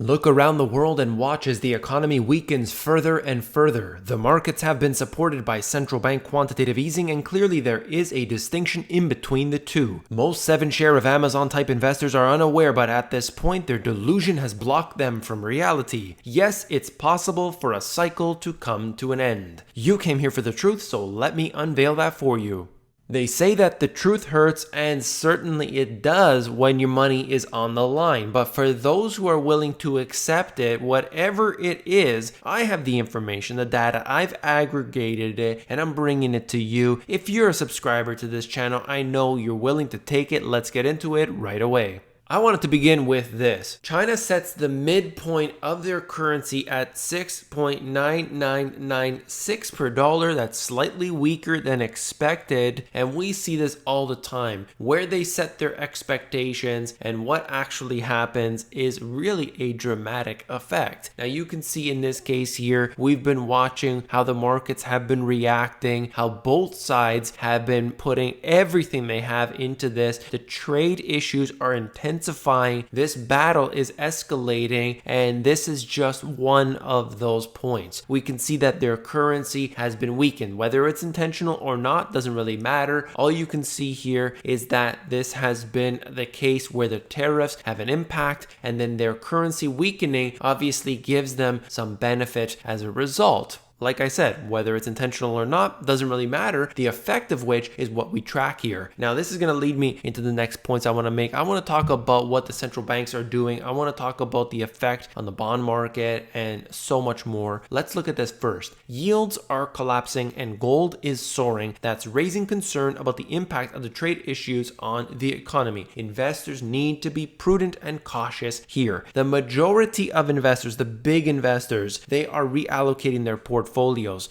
Look around the world and watch as the economy weakens further and further. The markets have been supported by central bank quantitative easing, and clearly there is a distinction in between the two. Most 7-share of Amazon type investors are unaware, but at this point their delusion has blocked them from reality. Yes, it's possible for a cycle to come to an end. You came here for the truth, so let me unveil that for you. They say that the truth hurts, and certainly it does when your money is on the line. But for those who are willing to accept it, whatever it is, I have the information, the data, I've aggregated it, and I'm bringing it to you. If you're a subscriber to this channel, I know you're willing to take it. Let's get into it right away. I wanted to begin with this. China sets the midpoint of their currency at 6.9996 per dollar. That's slightly weaker than expected. And we see this all the time. Where they set their expectations and what actually happens is really a dramatic effect. Now you can see in this case here, we've been watching how the markets have been reacting, how both sides have been putting everything they have into this. The trade issues are intense. This battle is escalating, and this is just one of those points. We can see that their currency has been weakened. Whether it's intentional or not doesn't really matter. All you can see here is that this has been the case where the tariffs have an impact, and then their currency weakening obviously gives them some benefit as a result. Like I said, whether it's intentional or not, doesn't really matter. The effect of which is what we track here. Now, this is going to lead me into the next points I want to make. I want to talk about what the central banks are doing. I want to talk about the effect on the bond market and so much more. Let's look at this first. Yields are collapsing and gold is soaring. That's raising concern about the impact of the trade issues on the economy. Investors need to be prudent and cautious here. The majority of investors, the big investors, they are reallocating their portfolios.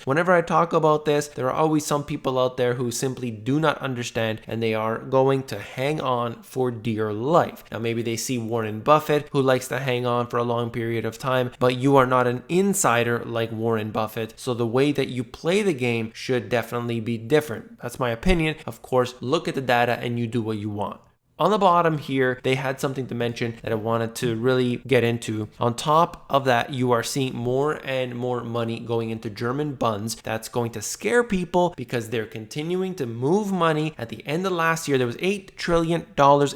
Whenever I talk about this, there are always some people out there who simply do not understand, and they are going to hang on for dear life. Now, maybe they see Warren Buffett, who likes to hang on for a long period of time, but you are not an insider like Warren Buffett, so the way that you play the game should definitely be different. That's my opinion. Of course, look at the data and you do what you want. On the bottom here, they had something to mention that I wanted to really get into. On top of that, you are seeing more and more money going into German bonds. That's going to scare people because they're continuing to move money. At the end of last year, there was $8 trillion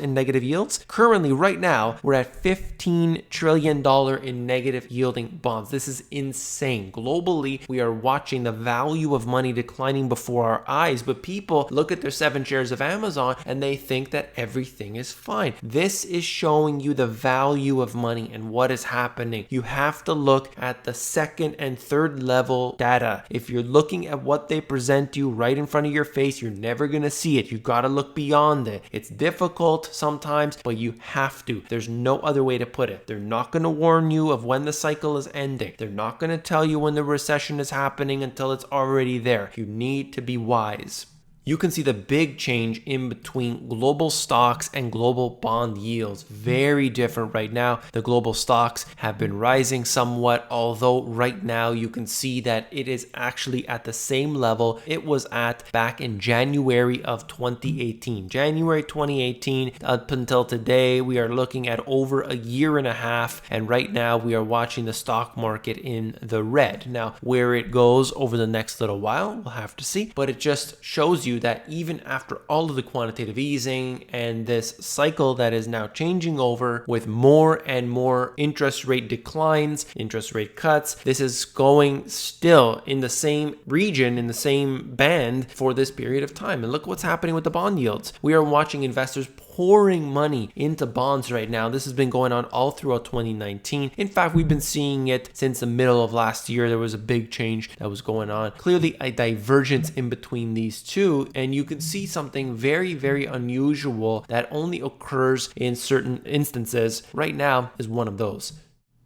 in negative yields. Currently, right now, we're at $15 trillion in negative yielding bonds. This is insane. Globally, we are watching the value of money declining before our eyes, but people look at their 7 shares of Amazon and they think that everything is fine. This is showing you the value of money and what is happening. You have to look at the second and third level data. If you're looking at what they present you right in front of your face, you're never going to see it. You got to look beyond it. It's difficult sometimes, but you have to. There's no other way to put it. They're not going to warn you of when the cycle is ending. They're not going to tell you when the recession is happening until it's already there. You need to be wise. You can see the big change in between global stocks and global bond yields. Very different right now. The global stocks have been rising somewhat, although right now you can see that it is actually at the same level it was at back in January of 2018. January 2018 up until today, we are looking at over a year and a half, and right now we are watching the stock market in the red. Now, where it goes over the next little while, we'll have to see, but it just shows you that even after all of the quantitative easing and this cycle that is now changing over with more and more interest rate declines, interest rate cuts, this is going still in the same region, in the same band for this period of time. And look what's happening with the bond yields. We are watching investors pouring money into bonds right now. This has been going on all throughout 2019. In fact, we've been seeing it since the middle of last year. There was a big change that was going on. Clearly a divergence in between these two, and you can see something very, very unusual that only occurs in certain instances. Right now is one of those.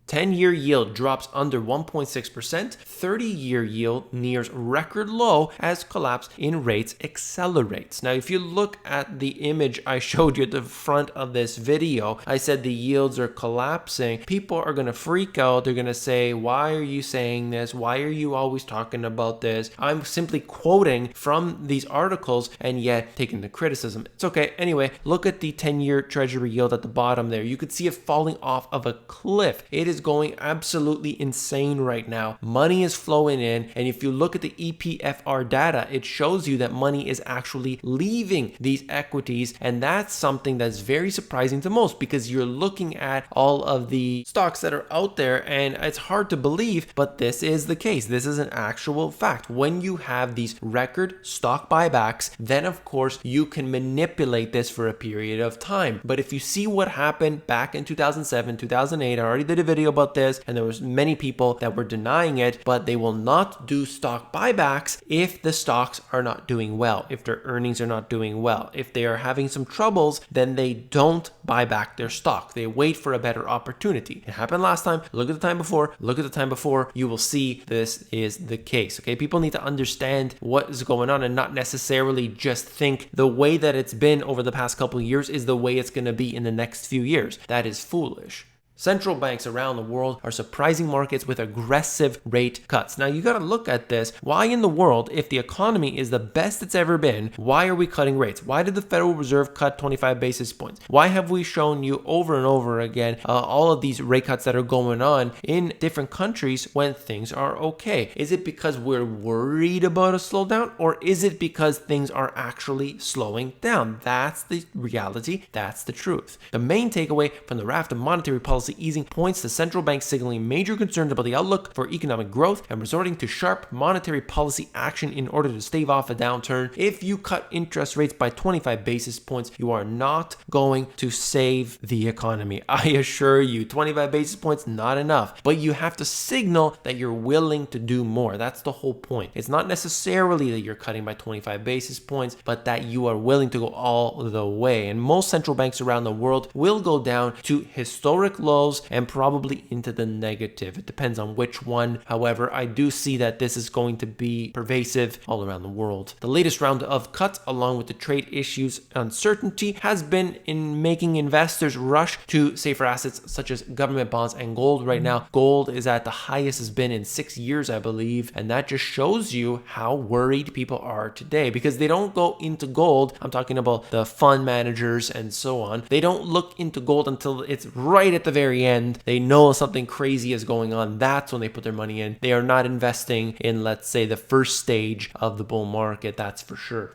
10-year yield drops under 1.6%, 30-year yield nears record low as collapse in rates accelerates. Now, if you look at the image I showed you at the front of this video, I said the yields are collapsing. People are going to freak out. They're going to say, why are you saying this? Why are you always talking about this? I'm simply quoting from these articles and yet taking the criticism. It's okay. Anyway, look at the 10-year treasury yield at the bottom there. You could see it falling off of a cliff. It is is going absolutely insane right now. Money is flowing in, and if you look at the EPFR data, it shows you that money is actually leaving these equities, and that's something that's very surprising to most because you're looking at all of the stocks that are out there and it's hard to believe, but this is the case. This is an actual fact. When you have these record stock buybacks, then of course you can manipulate this for a period of time. But if you see what happened back in 2007, 2008, I already did a video about this, and there was many people that were denying it, but they will not do stock buybacks if the stocks are not doing well, if their earnings are not doing well. If they are having some troubles, then they don't buy back their stock. They wait for a better opportunity. It happened last time. Look at the time before. Look at the time before. You will see this is the case. Okay, people need to understand what is going on and not necessarily just think the way that it's been over the past couple of years is the way it's going to be in the next few years. That is foolish. Central banks around the world are surprising markets with aggressive rate cuts. Now you got to look at this. Why in the world, if the economy is the best it's ever been, why are we cutting rates? Why did the Federal Reserve cut 25 basis points? Why have we shown you over and over again all of these rate cuts that are going on in different countries when things are okay? Is it because we're worried about a slowdown, or is it because things are actually slowing down? That's the reality. That's the truth. The main takeaway from the raft of monetary policy easing points to central banks signaling major concerns about the outlook for economic growth and resorting to sharp monetary policy action in order to stave off a downturn. If you cut interest rates by 25 basis points, you are not going to save the economy. I assure you, 25 basis points, not enough. But you have to signal that you're willing to do more. That's the whole point. It's not necessarily that you're cutting by 25 basis points, but that you are willing to go all the way. And most central banks around the world will go down to historic lows and probably into the negative. It depends on which one. However, I do see that this is going to be pervasive all around the world. The latest round of cuts, along with the trade issues uncertainty, has been in making investors rush to safer assets such as government bonds and gold right now. Gold is at the highest it's been in 6 years, I believe, and that just shows you how worried people are today because they don't go into gold. I'm talking about the fund managers and so on. They don't look into gold until it's right at the very end. They know something crazy is going on. That's when they put their money in. They are not investing in, let's say, the first stage of the bull market. That's for sure.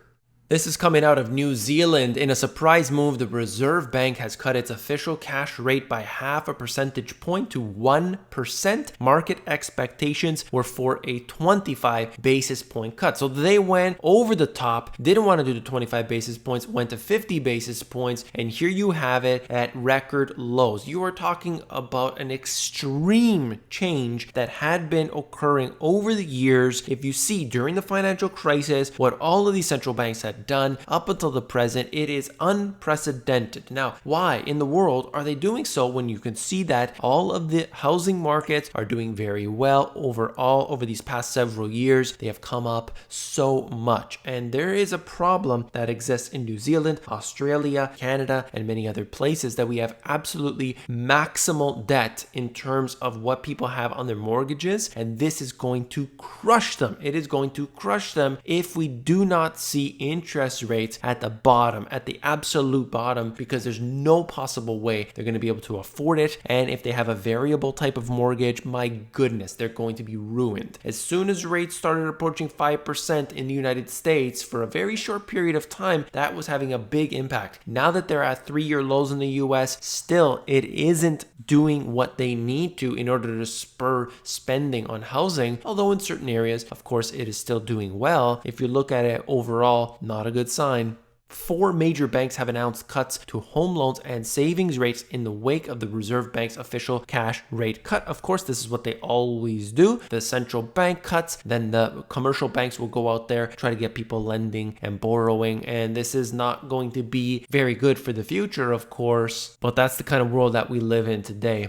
This is coming out of New Zealand. In a surprise move, the Reserve Bank has cut its official cash rate by 0.5 percentage point to 1%. Market expectations were for a 25 basis point cut. So they went over the top, didn't want to do the 25 basis points, went to 50 basis points, and here you have it at record lows. You are talking about an extreme change that had been occurring over the years. If you see during the financial crisis, what all of these central banks had done up until the present, it is unprecedented. Now, why in the world are they doing so when you can see that all of the housing markets are doing very well overall over these past several years? They have come up so much, and there is a problem that exists in New Zealand, Australia, Canada, and many other places that we have absolutely maximal debt in terms of what people have on their mortgages, and this is going to crush them. It is going to crush them if we do not see interest rates at the bottom, at the absolute bottom, because there's no possible way they're going to be able to afford it. And if they have a variable type of mortgage, my goodness, they're going to be ruined. As soon as rates started approaching 5% in the United States for a very short period of time, that was having a big impact. Now that they're at 3-year lows in the US, still it isn't doing what they need to in order to spur spending on housing, although in certain areas, of course, it is still doing well. If you look at it overall, not a good sign. 4 major banks have announced cuts to home loans and savings rates in the wake of the Reserve Bank's official cash rate cut. Of course, this is what they always do. The central bank cuts, then the commercial banks will go out there, try to get people lending and borrowing, and this is not going to be very good for the future, of course, but that's the kind of world that we live in today.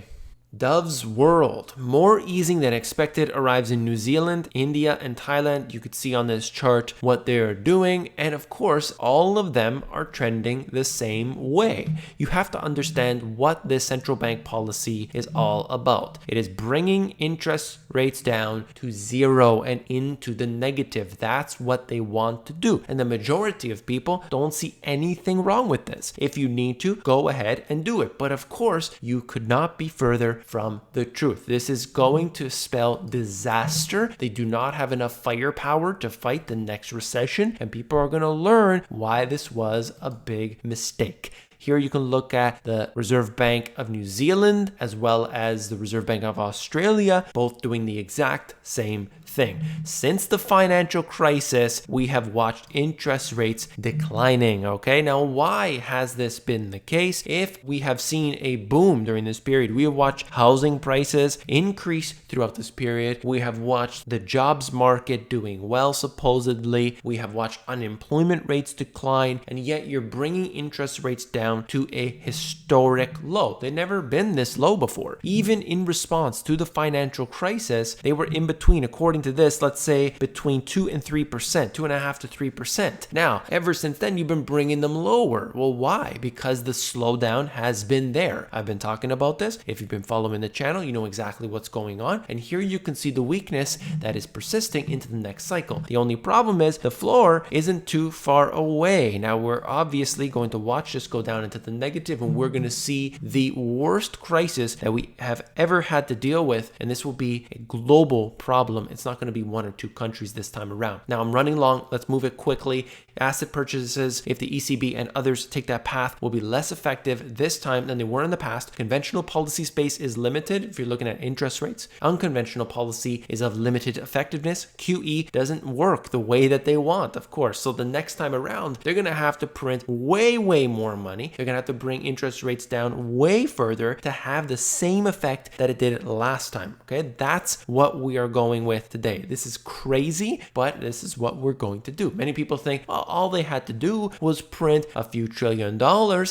Dove's World. More easing than expected arrives in New Zealand, India, and Thailand. You could see on this chart what they're doing. And of course, all of them are trending the same way. You have to understand what this central bank policy is all about. It is bringing interest rates down to zero and into the negative. That's what they want to do. And the majority of people don't see anything wrong with this. If you need to, go ahead and do it. But of course, you could not be further from the truth. This is going to spell disaster. They do not have enough firepower to fight the next recession, and people are going to learn why this was a big mistake. Here you can look at the Reserve Bank of New Zealand as well as the Reserve Bank of Australia, both doing the exact same thing. Since the financial crisis, we have watched interest rates declining. Okay, now why has this been the case? If we have seen a boom during this period, we have watched housing prices increase throughout this period. We have watched the jobs market doing well, supposedly. We have watched unemployment rates decline, and yet you're bringing interest rates down to a historic low. They've never been this low before. Even in response to the financial crisis, they were in between, according to this, let's say between 2 and 3%, 2.5% to 3%. Now, ever since then, you've been bringing them lower. Well, why? Because the slowdown has been there. I've been talking about this. If you've been following the channel, you know exactly what's going on. And here you can see the weakness that is persisting into the next cycle. The only problem is the floor isn't too far away. Now, we're obviously going to watch this go down into the negative, and we're going to see the worst crisis that we have ever had to deal with. And this will be a global problem. It's not going to be one or two countries this time around. Now, I'm running long. Let's move it quickly. Asset purchases, if the ECB and others take that path, will be less effective this time than they were in the past. Conventional policy space is limited if you're looking at interest rates. Unconventional policy is of limited effectiveness. QE doesn't work the way that they want, of course. So the next time around, they're going to have to print way more money. They're going to have to bring interest rates down way further to have the same effect that it did last time. Okay, that's what we are going with today. This is crazy, but this is what we're going to do. Many people think, well, all they had to do was print a few $1 trillion.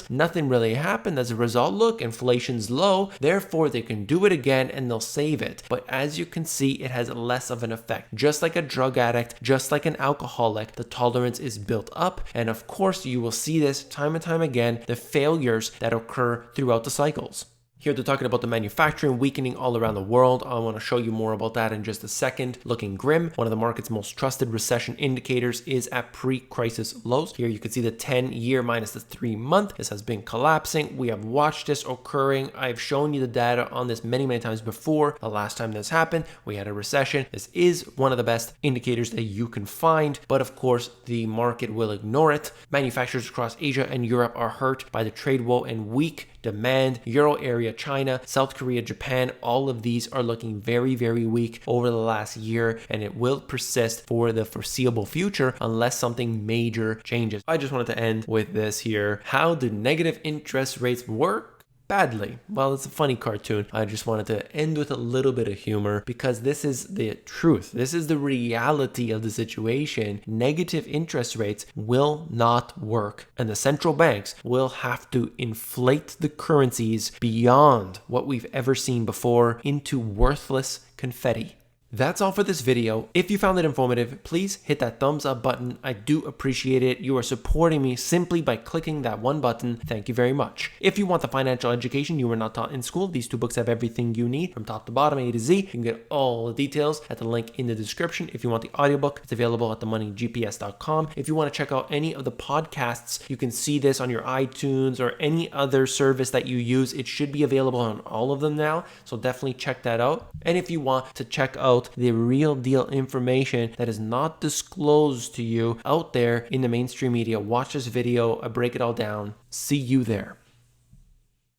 Nothing really happened as a result. Look, inflation's low, therefore they can do it again and they'll save it. But as you can see, it has less of an effect. Just like a drug addict, just like an alcoholic, the tolerance is built up. And of course, you will see this time and time again, the failures that occur throughout the cycles. Here they're talking about the manufacturing weakening all around the world. I want to show you more about that in just a second. Looking grim. One of the market's most trusted recession indicators is at pre-crisis lows. Here you can see the 10-year minus the 3-month. This has been collapsing. We have watched this occurring. I've shown you the data on this many times before. The last time this happened, we had a recession. This is one of the best indicators that you can find, but of course, the market will ignore it. Manufacturers across Asia and Europe are hurt by the trade war and weak demand. Euro area, China, South Korea, Japan, all of these are looking very weak over the last year, and it will persist for the foreseeable future unless something major changes. I just wanted to end with this here. How do negative interest rates work? Badly. Well, it's a funny cartoon. I just wanted to end with a little bit of humor because this is the truth. This is the reality of the situation. Negative interest rates will not work, and the central banks will have to inflate the currencies beyond what we've ever seen before into worthless confetti. That's all for this video. If you found it informative, please hit that thumbs up button. I do appreciate it. You are supporting me simply by clicking that one button. Thank you very much. If you want the financial education you were not taught in school, these two books have everything you need from top to bottom, A to Z. You can get all the details at the link in the description. If you want the audiobook, it's available at themoneygps.com. If you want to check out any of the podcasts, you can see this on your iTunes or any other service that you use. It should be available on all of them now, so definitely check that out. And if you want to check out the real deal information that is not disclosed to you out there in the mainstream media, watch this video. I break it all down. See you there.